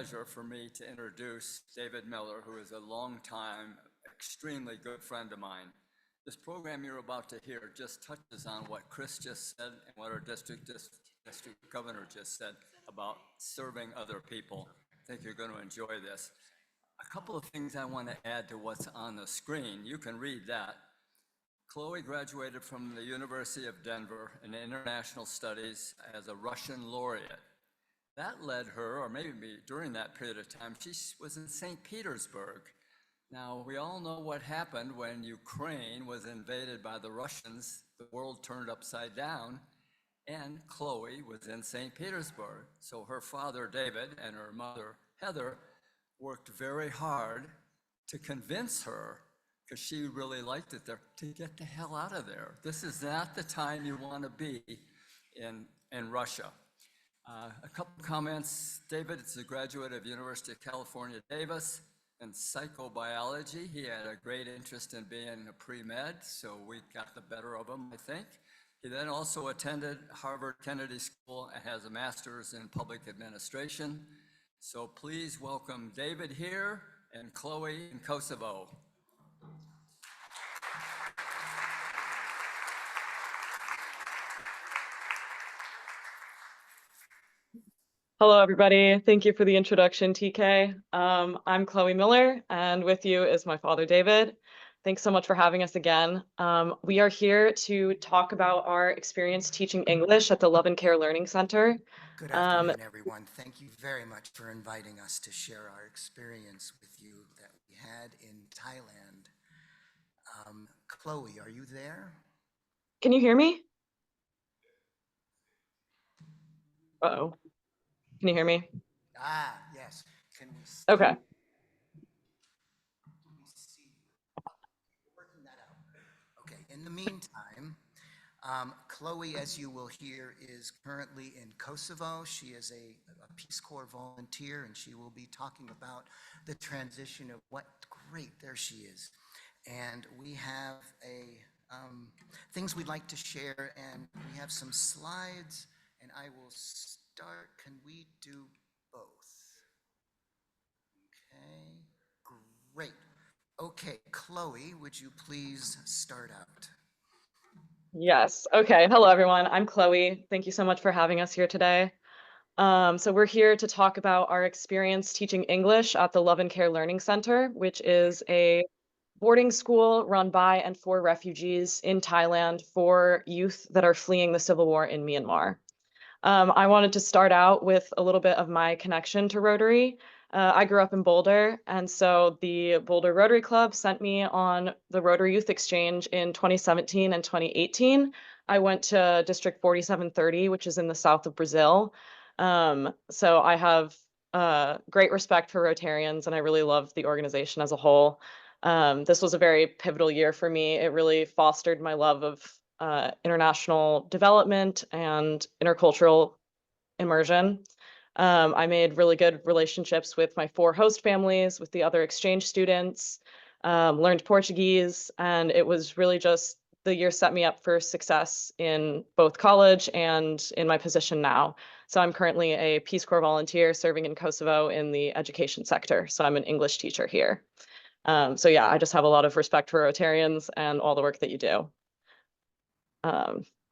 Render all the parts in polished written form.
pleasure for me to introduce David Miller, who is a longtime, extremely good friend of mine. This program you're about to hear just touches on what Chris just said and what our district governor just said about serving other people. I think you're going to enjoy this. A couple of things I want to add to what's on the screen. You can read that. Chloe graduated from the University of Denver in International Studies as a Russian laureate. That led her, or maybe during that period of time, she was in St. Petersburg. Now, we all know what happened when Ukraine was invaded by the Russians. The world turned upside down, and Chloe was in St. Petersburg. So her father, David, and her mother, Heather, worked very hard to convince her, because she really liked it there, to get the hell out of there. This is not the time you want to be in Russia. A couple comments. David is a graduate of University of California, Davis, in psychobiology. He had a great interest in being a pre-med, so we got the better of him, I think. He then also attended Harvard Kennedy School and has a master's in public administration. So please welcome David here and Chloe in Kosovo. Hello, everybody. Thank you for the introduction, TK. I'm Cloe Miller, and with you is my father, David. Thanks so much for having us again. We are here to talk about our experience teaching English at the Love and Care Learning Center. Good afternoon, everyone. Thank you very much for inviting us to share our experience with you that we had in Thailand. Chloe, are you there? Can you hear me? Uh-oh. Can you hear me? Ah, yes. Can we see? Okay. Can we see? Working that out. Okay. In the meantime, Chloe, as you will hear, is currently in Kosovo. She is a Peace Corps volunteer, and she will be talking about the transition of what great, there she is. And we have things we'd like to share, and we have some slides, and I will start. Can we do both? Okay, great. Okay, Chloe, would you please start out? Yes. Okay. Hello, everyone. I'm Chloe. Thank you so much for having us here today. So we're here to talk about our experience teaching English at the Love and Care Learning Center, which is a boarding school run by and for refugees in Thailand for youth that are fleeing the civil war in Myanmar. I wanted to start out with a little bit of my connection to Rotary. I grew up in Boulder, and so the Boulder Rotary Club sent me on the Rotary Youth Exchange in 2017 and 2018. I went to District 4730, which is in the south of Brazil. So I have great respect for Rotarians, and I really love the organization as a whole. This was a very pivotal year for me. It really fostered my love of international development and intercultural immersion. I made really good relationships with my 4 host families, with the other exchange students, learned Portuguese, and it was really just the year set me up for success in both college and in my position now. So I'm currently a Peace Corps volunteer serving in Kosovo in the education sector. So I'm an English teacher here. So yeah, I just have a lot of respect for Rotarians and all the work that you do.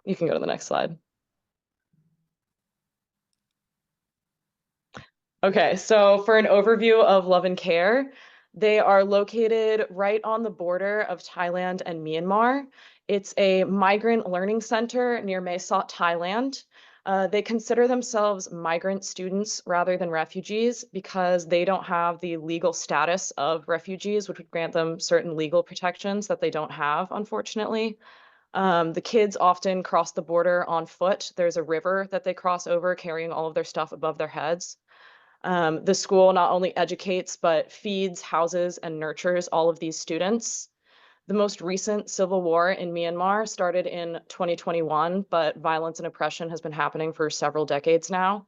You can go to the next slide. Okay, so for an overview of Love and Care, they are located right on the border of Thailand and Myanmar. It's a migrant learning center near Mae Sot, Thailand. They consider themselves migrant students rather than refugees because they don't have the legal status of refugees, which would grant them certain legal protections that they don't have, unfortunately. The kids often cross the border on foot. There's a river that they cross over carrying all of their stuff above their heads. The school not only educates, but feeds, houses, and nurtures all of these students. The most recent civil war in Myanmar started in 2021, but violence and oppression has been happening for several decades now.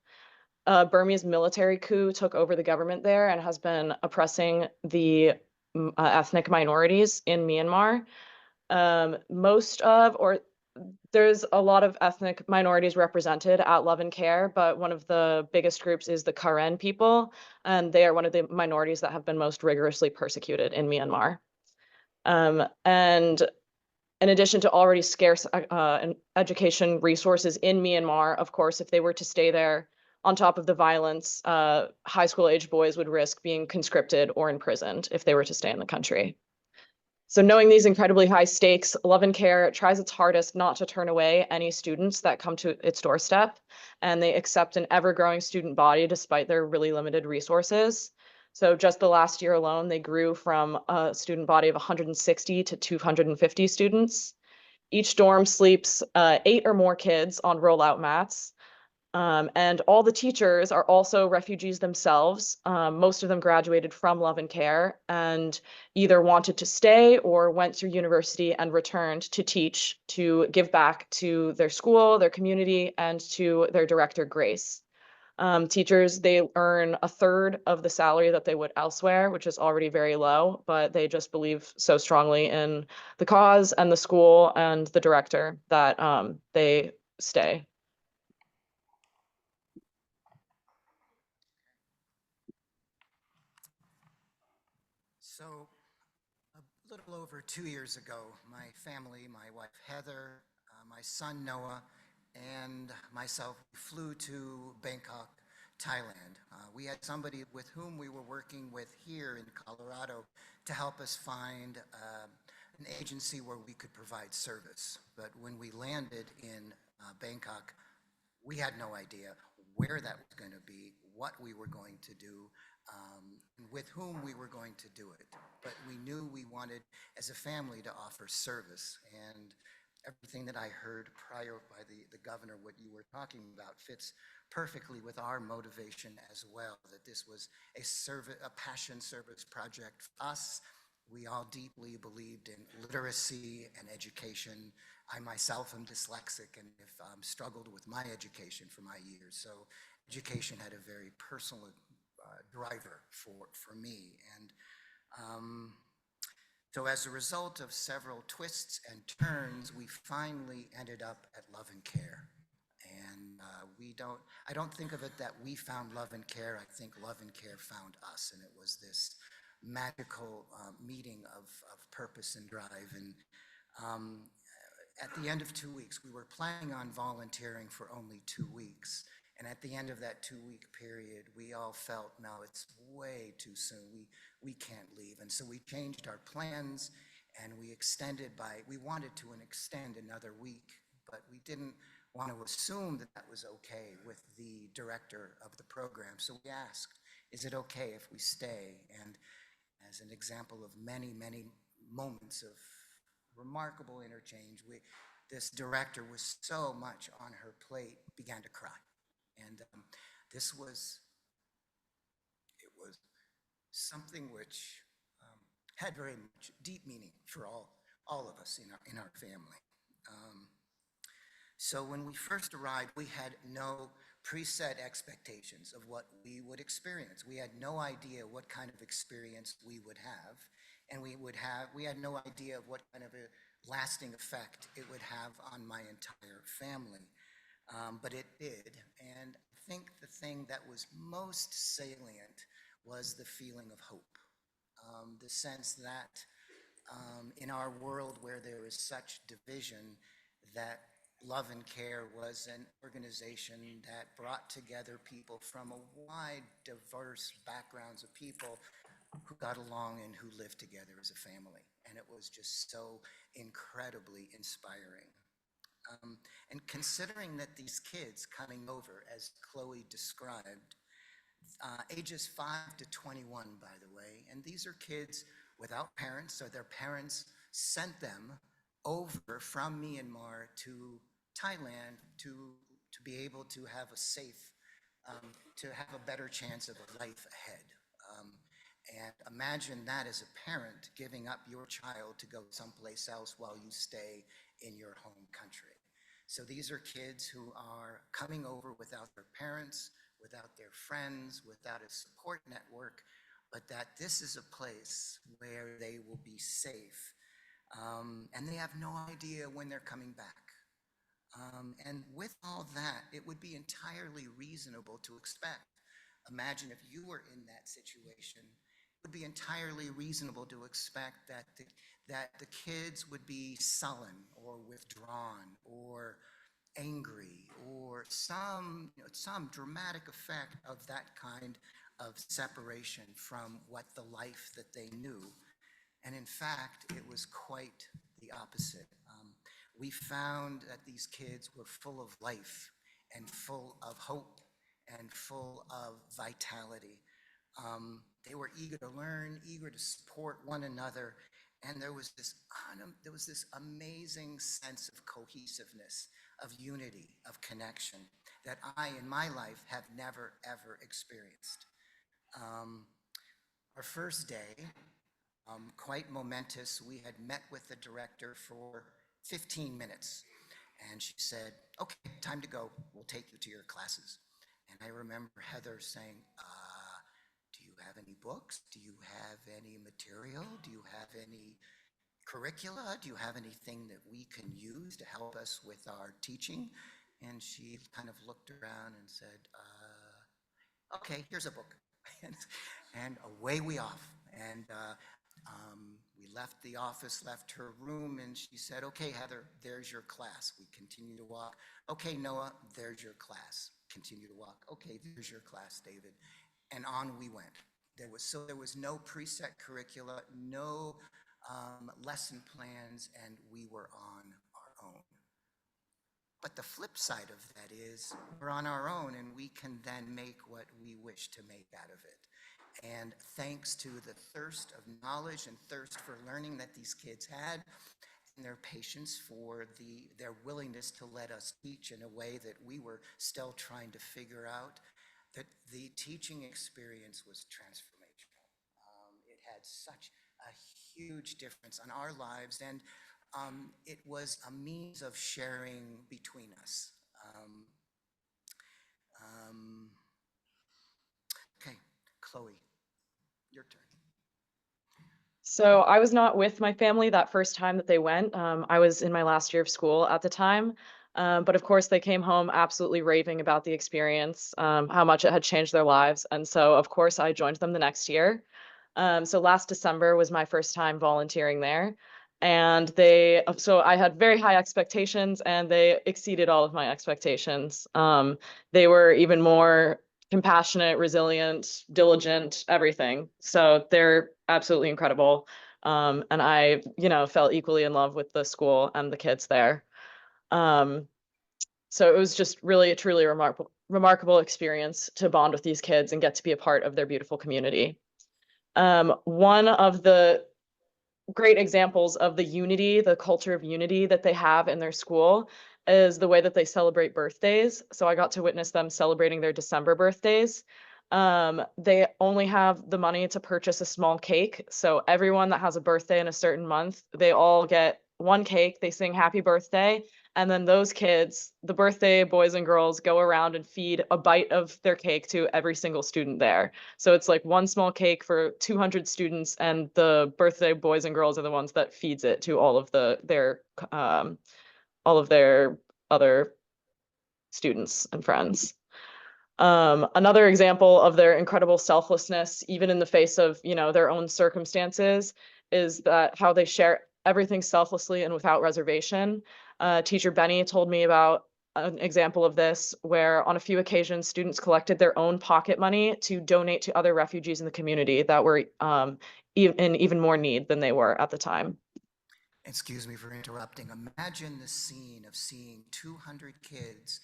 Burmese military coup took over the government there and has been oppressing the ethnic minorities in Myanmar. Most of, or there's a lot of ethnic minorities represented at Love and Care, but one of the biggest groups is the Karen people, and they are one of the minorities that have been most rigorously persecuted in Myanmar. And in addition to already scarce education resources in Myanmar, of course, if they were to stay there, on top of the violence, high school age boys would risk being conscripted or imprisoned if they were to stay in the country. So knowing these incredibly high stakes, Love and Care tries its hardest not to turn away any students that come to its doorstep, and they accept an ever-growing student body despite their really limited resources. So just the last year alone, they grew from a student body of 160 to 250 students. Each dorm sleeps 8 or more kids on rollout mats. And all the teachers are also refugees themselves. Most of them graduated from Love and Care and either wanted to stay or went through university and returned to teach, to give back to their school, their community, and to their director, Grace. Teachers, they earn a third of the salary that they would elsewhere, which is already very low, but they just believe so strongly in the cause and the school and the director that they stay. So, a little over 2 years ago, my family, my wife Heather, my son Noah, and myself flew to Bangkok, Thailand. We had somebody with whom we were working with here in Colorado to help us find an agency where we could provide service. But when we landed in Bangkok, we had no idea where that was going to be, what we were going to do, and with whom we were going to do it. But we knew we wanted, as a family, to offer service. And everything that I heard prior by the governor, what you were talking about, fits perfectly with our motivation as well, that this was a passion service project for us. We all deeply believed in literacy and education. I myself am dyslexic and have struggled with my education for my years. So education had a very personal driver for me. And so as a result of several twists and turns, we finally ended up at Love and Care. And I don't think of it that we found Love and Care. I think Love and Care found us. And it was this magical meeting of purpose and drive. And at the end of 2 weeks, we were planning on volunteering for only 2 weeks. And at the end of that 2-week period, we all felt, no, it's way too soon. We can't leave. And so we changed our plans and we wanted to extend another week, but we didn't want to assume that that was okay with the director of the program. So we asked, is it okay if we stay? And as an example of many, many moments of remarkable interchange, this director was so much on her plate, began to cry. And it was something which had very much deep meaning for all of us in our family. So when we first arrived, we had no preset expectations of what we would experience. We had no idea what kind of experience we would have, and we had no idea of what kind of a lasting effect it would have on my entire family. But it did, and I think the thing that was most salient was the feeling of hope. The sense that in our world where there is such division, that Love and Care was an organization that brought together people from a wide, diverse backgrounds of people who got along and who lived together as a family. And it was just so incredibly inspiring. And considering that these kids coming over, as Chloe described, ages 5 to 21, by the way, and these are kids without parents, so their parents sent them over from Myanmar to Thailand to be able to have to have a better chance of a life ahead. And imagine that as a parent giving up your child to go someplace else while you stay in your home country. So these are kids who are coming over without their parents, without their friends, without a support network, but that this is a place where they will be safe. And they have no idea when they're coming back. And with all that, it would be entirely reasonable to expect. Imagine if you were in that situation, it would be entirely reasonable to expect that the kids would be sullen or withdrawn or angry or some dramatic effect of that kind of separation from what the life that they knew. And in fact, it was quite the opposite. We found that these kids were full of life and full of hope and full of vitality. They were eager to learn, eager to support one another, and there was this amazing sense of cohesiveness, of unity, of connection that I, in my life, have never, ever experienced. Our first day, quite momentous, we had met with the director for 15 minutes, and she said, okay, time to go, we'll take you to your classes. And I remember Heather saying, do you have any books? Do you have any material? Do you have any curricula? Do you have anything that we can use to help us with our teaching? And she kind of looked around and said, okay, here's a book. And away we off. And we left the office, left her room, and she said, okay, Heather, there's your class. We continue to walk. Okay, Noah, there's your class. Continue to walk. Okay, there's your class, David. And on we went. There was no preset curricula, no lesson plans, and we were on our own. But the flip side of that is we're on our own, and we can then make what we wish to make out of it. And thanks to the thirst of knowledge and thirst for learning that these kids had, and their patience for their willingness to let us teach in a way that we were still trying to figure out, that the teaching experience was transformational. It had such a huge difference on our lives, and it was a means of sharing between us. Okay, Chloe, your turn. So I was not with my family that first time that they went. I was in my last year of school at the time. But of course, they came home absolutely raving about the experience, how much it had changed their lives. And so, of course, I joined them the next year. So last December was my first time volunteering there. And so I had very high expectations, and they exceeded all of my expectations. They were even more compassionate, resilient, diligent, everything. So they're absolutely incredible. And I, fell equally in love with the school and the kids there. So it was just really a truly remarkable experience to bond with these kids and get to be a part of their beautiful community. One of the great examples of the culture of unity that they have in their school is the way that they celebrate birthdays. So I got to witness them celebrating their December birthdays. They only have the money to purchase a small cake. So everyone that has a birthday in a certain month, they all get one cake, they sing happy birthday. And then those kids, the birthday boys and girls, go around and feed a bite of their cake to every single student there. So it's like one small cake for 200 students, and the birthday boys and girls are the ones that feeds it to all of their other students and friends. Another example of their incredible selflessness, even in the face of, their own circumstances, is that how they share everything selflessly and without reservation. Teacher Benny told me about an example of this, where on a few occasions, students collected their own pocket money to donate to other refugees in the community that were in even more need than they were at the time. Excuse me for interrupting. Imagine the scene of seeing 200 kids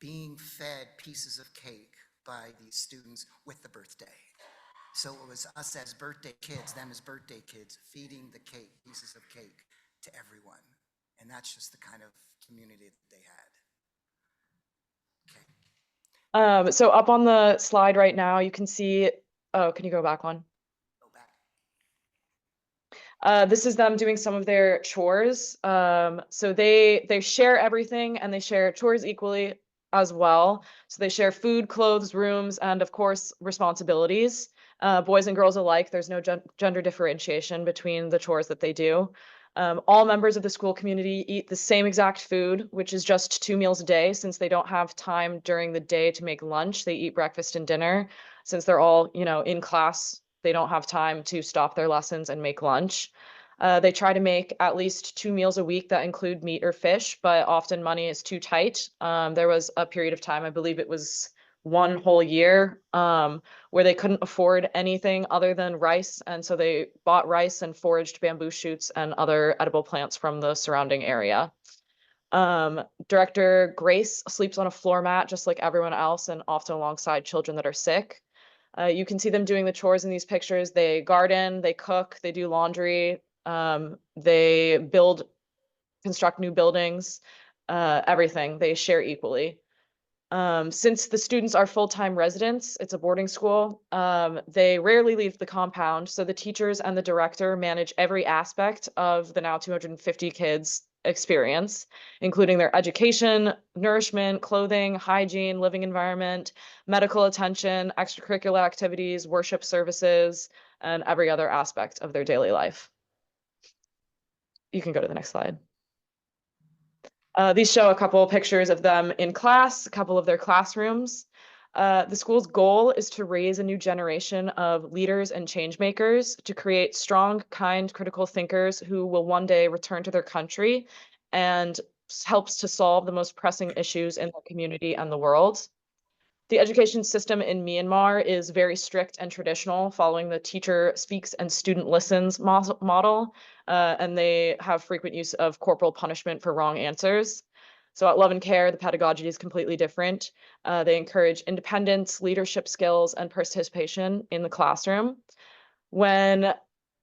being fed pieces of cake by these students with the birthday. So it was us as birthday kids, them as birthday kids, feeding the cake, pieces of cake to everyone. And that's just the kind of community that they had. Okay. So up on the slide right now, you can see, can you go back one? Go back. This is them doing some of their chores. So they share everything, and they share chores equally as well. So they share food, clothes, rooms, and of course, responsibilities. Boys and girls alike, there's no gender differentiation between the chores that they do. All members of the school community eat the same exact food, which is just 2 meals a day. Since they don't have time during the day to make lunch, they eat breakfast and dinner. Since they're all, in class, they don't have time to stop their lessons and make lunch. They try to make at least 2 meals a week that include meat or fish, but often money is too tight. There was a period of time, I believe it was 1 whole year, where they couldn't afford anything other than rice. And so they bought rice and foraged bamboo shoots and other edible plants from the surrounding area. Director Grace sleeps on a floor mat just like everyone else and often alongside children that are sick. You can see them doing the chores in these pictures. They garden, they cook, they do laundry, they construct new buildings, everything. They share equally. Since the students are full-time residents, it's a boarding school, they rarely leave the compound, so the teachers and the director manage every aspect of the now 250 kids' experience, including their education, nourishment, clothing, hygiene, living environment, medical attention, extracurricular activities, worship services, and every other aspect of their daily life. You can go to the next slide. These show a couple of pictures of them in class, a couple of their classrooms. The school's goal is to raise a new generation of leaders and change makers, to create strong, kind, critical thinkers who will one day return to their country and helps to solve the most pressing issues in the community and the world. The education system in Myanmar is very strict and traditional, following the teacher speaks and student listens model, and they have frequent use of corporal punishment for wrong answers. So at Love and Care, the pedagogy is completely different. They encourage independence, leadership skills, and participation in the classroom. When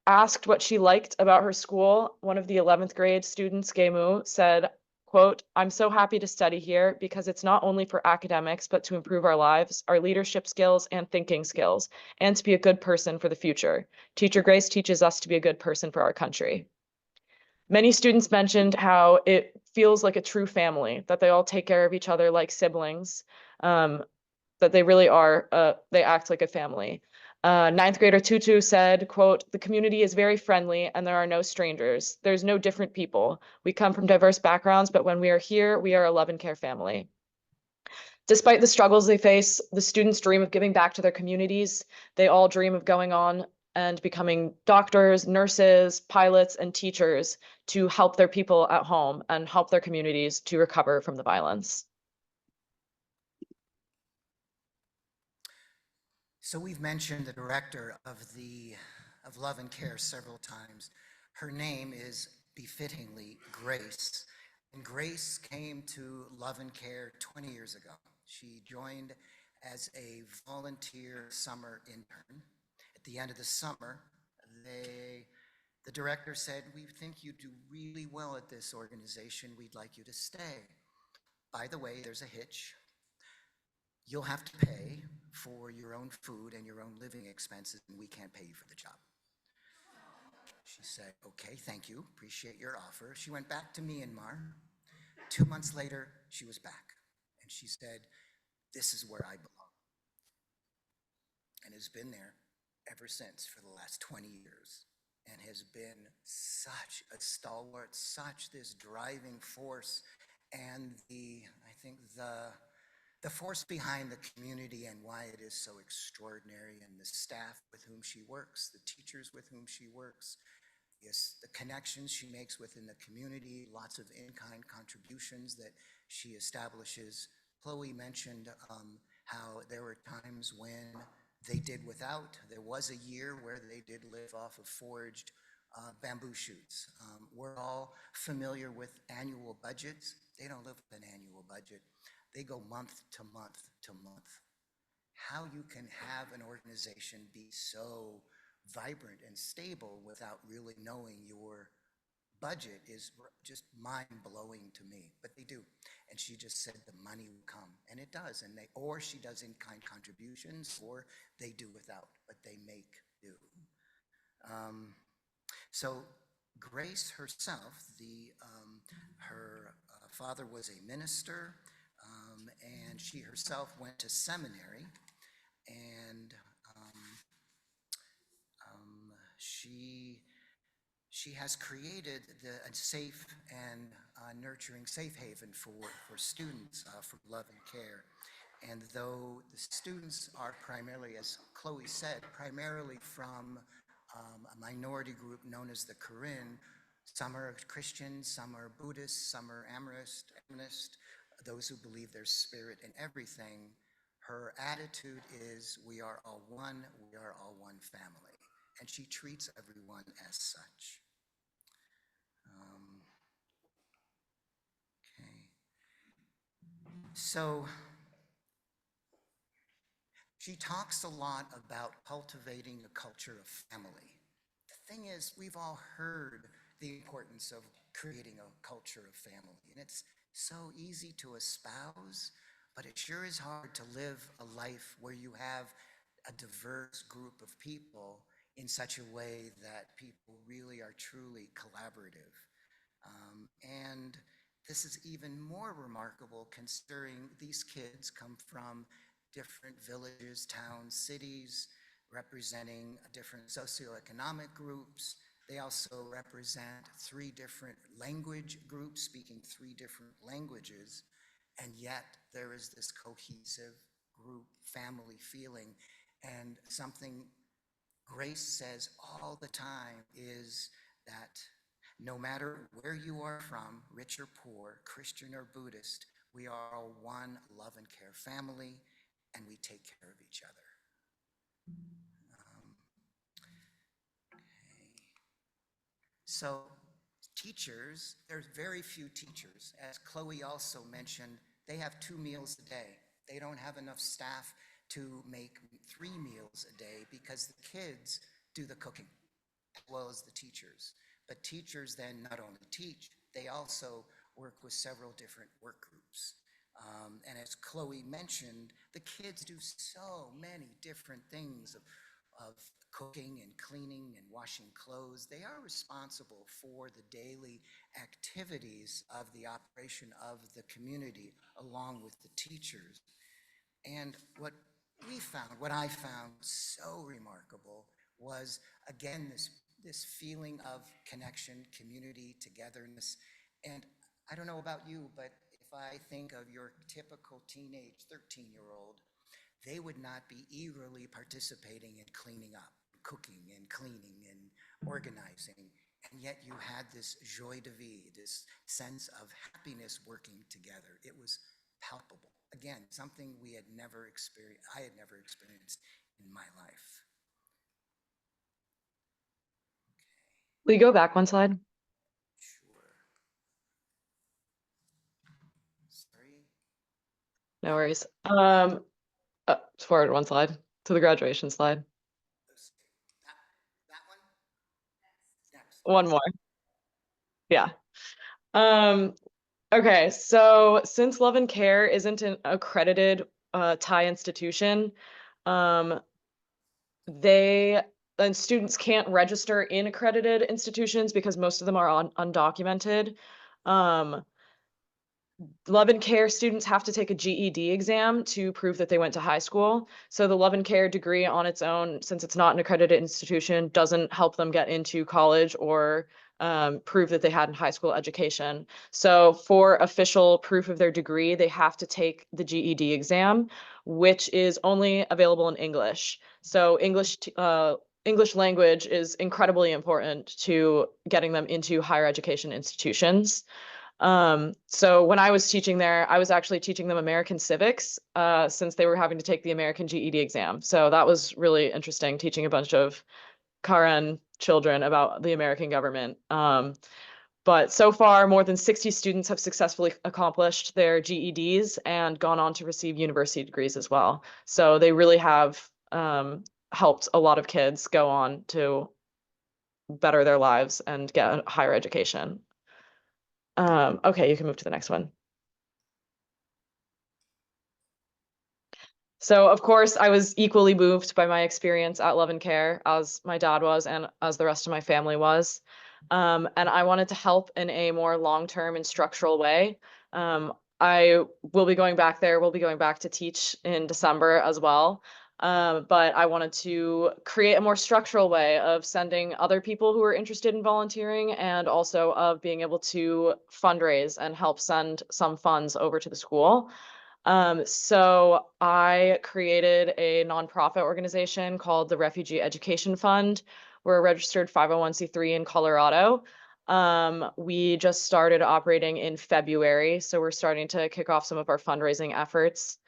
asked what she liked about her school, one of the 11th grade students, Gemu, said, quote, "I'm so happy to study here because it's not only for academics, but to improve our lives, our leadership skills and thinking skills, and to be a good person for the future. Teacher Grace teaches us to be a good person for our country." Many students mentioned how it feels like a true family, that they all take care of each other like siblings, that they really are, they act like a family. Ninth grader Tutu said, quote, "The community is very friendly and there are no strangers. There's no different people. We come from diverse backgrounds, but when we are here, we are a Love and Care family." Despite the struggles they face, the students dream of giving back to their communities. They all dream of going on and becoming doctors, nurses, pilots, and teachers to help their people at home and help their communities to recover from the violence. So we've mentioned the director of Love and Care several times. Her name is befittingly Grace. And Grace came to Love and Care 20 years ago. She joined as a volunteer summer intern. At the end of the summer, the director said, "We think you do really well at this organization. We'd like you to stay. By the way, there's a hitch. You'll have to pay for your own food and your own living expenses, and we can't pay you for the job." She said, "Okay, thank you. Appreciate your offer." She went back to Myanmar. 2 months later, she was back. And she said, "This is where I belong." And has been there ever since for the last 20 years. And has been such a stalwart, such this driving force, and I think the force behind the community and why it is so extraordinary, and the staff with whom she works, the teachers with whom she works, yes, the connections she makes within the community, lots of in-kind contributions that she establishes. Chloe mentioned how there were times when they did without. There was a year where they did live off of foraged bamboo shoots. We're all familiar with annual budgets. They don't live with an annual budget. They go month to month to month. How you can have an organization be so vibrant and stable without really knowing your budget is just mind-blowing to me, but they do. And she just said the money will come, and it does. And or she does in-kind contributions, or they do without, but they make do. So Grace herself, her father was a minister, and she herself went to seminary, and She has created a safe and nurturing safe haven for students for love and care. And though the students are primarily, as Chloe said, primarily from a minority group known as the Karen, some are Christian, some are Buddhist, some are Amonist, those who believe there's spirit in everything. Her attitude is, we are all one family. And she treats everyone as such. Okay. So she talks a lot about cultivating a culture of family. The thing is, we've all heard the importance of creating a culture of family, and it's so easy to espouse, but it sure is hard to live a life where you have a diverse group of people in such a way that people really are truly collaborative. And this is even more remarkable considering these kids come from different villages, towns, cities, representing different socioeconomic groups. They also represent 3 different language groups, speaking 3 different languages, and yet there is this cohesive group family feeling. And something Grace says all the time is that no matter where you are from, rich or poor, Christian or Buddhist, we are all one love and care family, and we take care of each other. Okay. So teachers, there's very few teachers. As Chloe also mentioned, they have 2 meals a day. They don't have enough staff to make 3 meals a day because the kids do the cooking as well as the teachers. But teachers then not only teach, they also work with several different work groups. And as Chloe mentioned, the kids do so many different things of cooking and cleaning and washing clothes. They are responsible for the daily activities of the operation of the community along with the teachers. And what I found so remarkable was, again, this feeling of connection, community, togetherness. And I don't know about you, but if I think of your typical teenage 13-year-old, they would not be eagerly participating in cleaning up, cooking and cleaning and organizing. And yet you had this joie de vivre, this sense of happiness working together. It was palpable. Again, something I had never experienced in my life. Will you go back 1 slide? Sure. Sorry. No worries. Forward 1 slide to the graduation slide. That one? Next. 1 more. Yeah. Okay, so since Love and Care isn't an accredited Thai institution, students can't register in accredited institutions because most of them are undocumented. Love and Care students have to take a GED exam to prove that they went to high school. So the Love and Care degree on its own, since it's not an accredited institution, doesn't help them get into college or prove that they had a high school education. So for official proof of their degree, they have to take the GED exam, which is only available in English. So English language is incredibly important to getting them into higher education institutions. So when I was teaching there, I was actually teaching them American civics, since they were having to take the American GED exam. So that was really interesting, teaching a bunch of Karen children about the American government. But so far, more than 60 students have successfully accomplished their GEDs and gone on to receive university degrees as well. So they really have helped a lot of kids go on to better their lives and get a higher education. Okay, you can move to the next one. So of course, I was equally moved by my experience at Love and Care as my dad was and as the rest of my family was. And I wanted to help in a more long-term and structural way. I will be going back there. We'll be going back to teach in December as well. But I wanted to create a more structural way of sending other people who are interested in volunteering, and also of being able to fundraise and help send some funds over to the school. So I created a nonprofit organization called the Refugee Education Fund. We're a registered 501c3 in Colorado. We just started operating in February, so we're starting to kick off some of our fundraising efforts.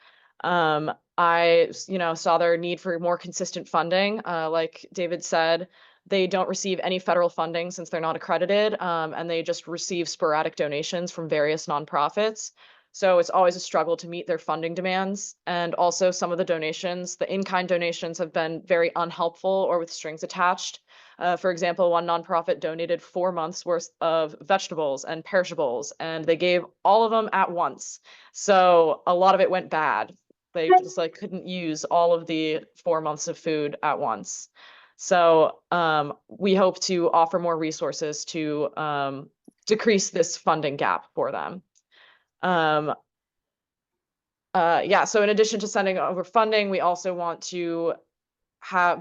I, saw their need for more consistent funding. Like David said, they don't receive any federal funding since they're not accredited, and they just receive sporadic donations from various nonprofits. So it's always a struggle to meet their funding demands. And also some of the donations, the in-kind donations, have been very unhelpful or with strings attached. For example, one nonprofit donated 4 months worth of vegetables and perishables, and they gave all of them at once. So a lot of it went bad. They just couldn't use all of the 4 months of food at once. So we hope to offer more resources to decrease this funding gap for them. Yeah, so in addition to sending over funding, we also want to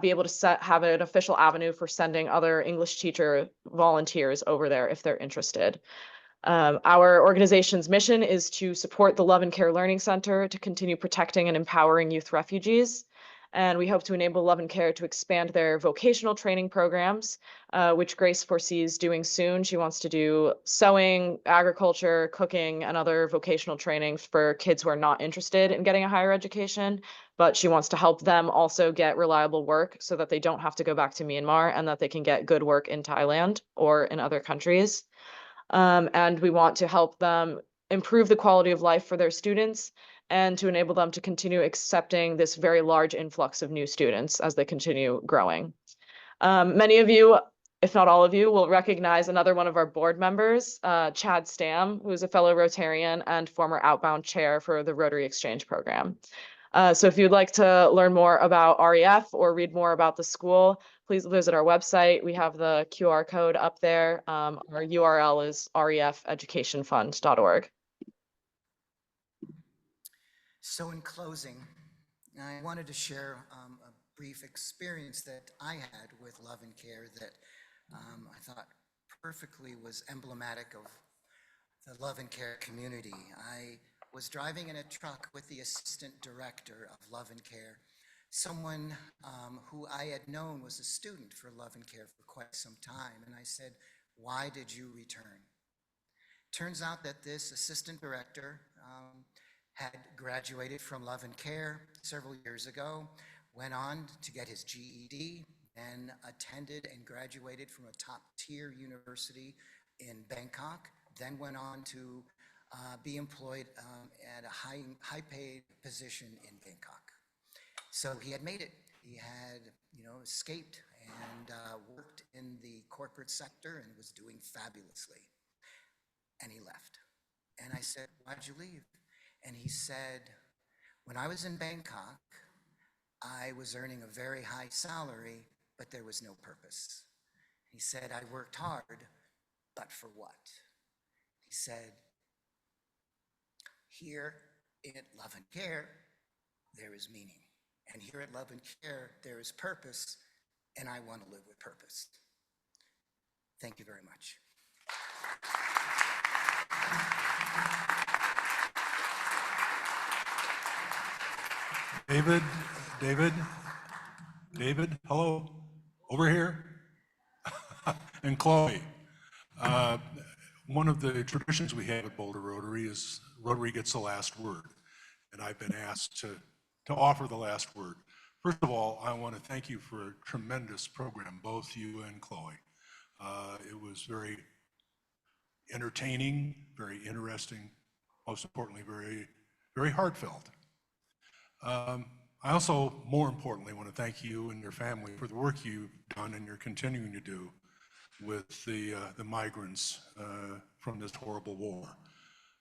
be able to have an official avenue for sending other English teacher volunteers over there if they're interested. Our organization's mission is to support the Love and Care Learning Center to continue protecting and empowering youth refugees. And we hope to enable Love and Care to expand their vocational training programs, which Grace foresees doing soon. She wants to do sewing, agriculture, cooking, and other vocational trainings for kids who are not interested in getting a higher education, but she wants to help them also get reliable work so that they don't have to go back to Myanmar and that they can get good work in Thailand or in other countries. And we want to help them improve the quality of life for their students and to enable them to continue accepting this very large influx of new students as they continue growing. Many of you, if not all of you, will recognize another one of our board members, Chad Stam, who is a fellow Rotarian and former outbound chair for the Rotary Exchange program. So if you'd like to learn more about REF or read more about the school, please visit our website. We have the QR code up there. Our URL is refeducationfund.org. So in closing, I wanted to share a brief experience that I had with Love and Care that I thought perfectly was emblematic of the Love and Care community. I was driving in a truck with the assistant director of Love and Care, someone who I had known was a student for Love and Care for quite some time. And I said, "Why did you return?" Turns out that this assistant director had graduated from Love and Care several years ago, went on to get his GED, and attended and graduated from a top-tier university in Bangkok, then went on to be employed at a high-paid position in Bangkok. So he had made it. He had, escaped and worked in the corporate sector and was doing fabulously. And he left. And I said, "Why'd you leave?" And he said, "When I was in Bangkok, I was earning a very high salary, but there was no purpose." He said, "I worked hard, but for what?" He said, "Here at Love and Care, there is meaning. And here at Love and Care, there is purpose, and I want to live with purpose." Thank you very much. David, hello, over here. And Chloe, one of the traditions we have at Boulder Rotary is Rotary gets the last word. And I've been asked to offer the last word. First of all, I want to thank you for a tremendous program, both you and Chloe. It was very entertaining, very interesting, most importantly, very, very heartfelt. I also, more importantly, want to thank you and your family for the work you've done and you're continuing to do with the migrants from this horrible war.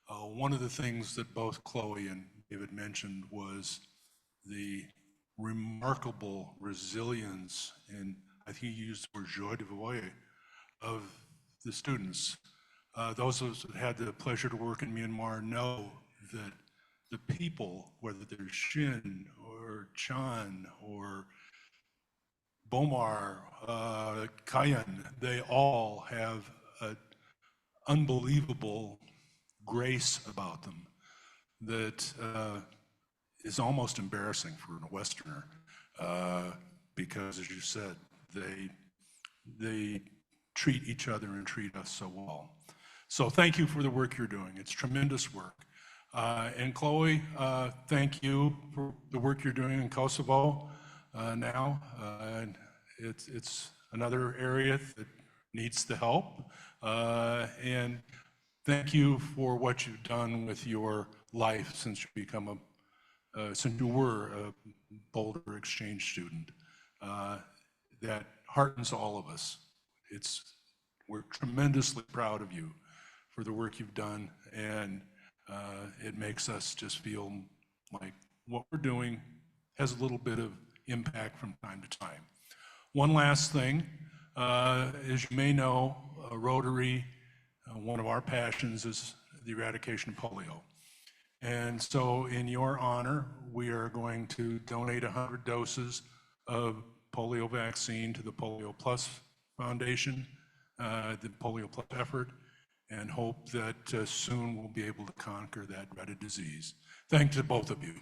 One of the things that both Chloe and David mentioned was the remarkable resilience, and I think he used the word joie de vivre, of the students. Those of us that had the pleasure to work in Myanmar know that the people, whether they're Shin or or Chan or Bomar, Kayan, they all have an unbelievable grace about them that is almost embarrassing for a Westerner, because, as you said, they treat each other and treat us so well. So thank you for the work you're doing. It's tremendous work. And Chloe, thank you for the work you're doing in Kosovo now. And it's another area that needs the help. And thank you for what you've done with your life since you were a Boulder Exchange student. That heartens all of us. We're tremendously proud of you for the work you've done, and it makes us just feel like what we're doing has a little bit of impact from time to time. One last thing, as you may know, Rotary, one of our passions is the eradication of polio. And so in your honor, we are going to donate 100 doses of polio vaccine to the Polio Plus Foundation, the Polio Plus effort, and hope that soon we'll be able to conquer that dreaded disease. Thanks to both of you.